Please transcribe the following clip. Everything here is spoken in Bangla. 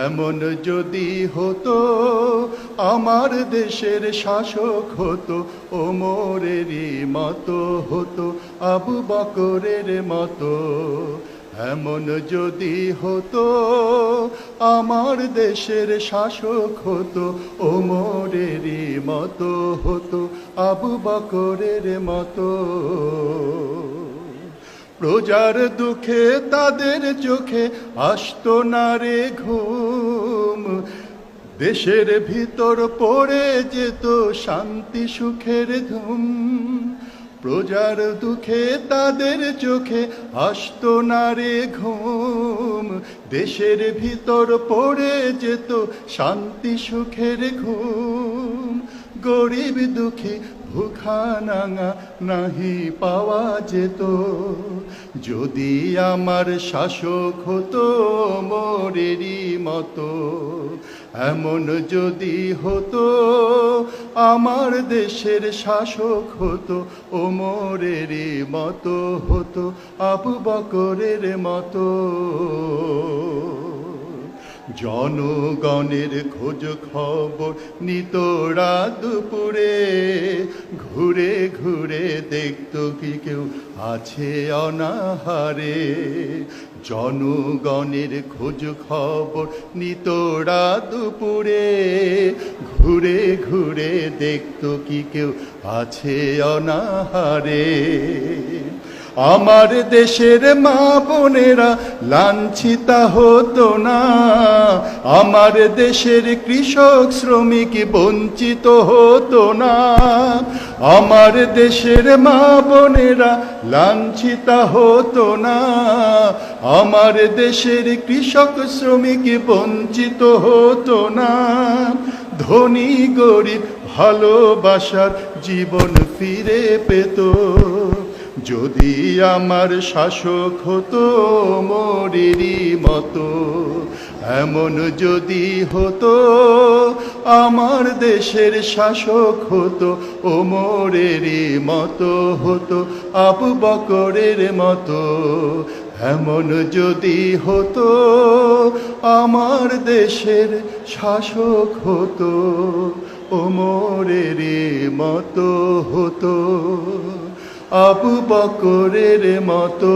এমন যদি হতো আমার দেশের শাসক হতো ওমরেরই মতো হতো, আবু বকরের মতো। এমন যদি হতো আমার দেশের শাসক হতো ওমরেরই মতো হতো, আবু বকরের মতো। প্রজার দুঃখে তাদের চোখে আসতো না রে ঘুম, দেশের ভিতর পড়ে যেত শান্তি সুখের ধুম। প্রজার দুঃখে তাদের চোখে আসতো না রে ঘুম, দেশের ভিতর পড়ে যেত শান্তি সুখের ঘুম। গরিব দুঃখী ভুখা নাঙা নাহি পাওয়া যেত, যদি আমার শাসক হতো মোরেরই মতো। এমন যদি হতো আমার দেশের শাসক হতো ওমরেরই মতো হতো, আবু বকরের মতো। জনগণের খোঁজ খবর নিত রাত দুপুরে, ঘুরে ঘুরে দেখতো কি কেউ আছে অনাহারে। জনগণের খোঁজ খবর নিত রাত দুপুরে, ঘুরে ঘুরে দেখতো কি কেউ আছে অনাহারে। আমার দেশের মা বোনেরা লাঞ্ছিতা হতো না, আমার দেশের কৃষক শ্রমিক বঞ্চিত হতো না। আমার দেশের মা বোনেরা লাঞ্ছিতা হতো না, আমার দেশের কৃষক শ্রমিক বঞ্চিত হতো না। ধনী গরিব ভালোবাসার জীবন ফিরে পেত, যদি আমার শাসক হতো মোরেরই মতো। এমন যদি হতো আমার দেশের শাসক হতো ওমরেরই মতো হতো, আবু বকরের মতো। এমন যদি হতো আমার দেশের শাসক হতো ওমরেরই মতো হতো, আবু বকরের মতো।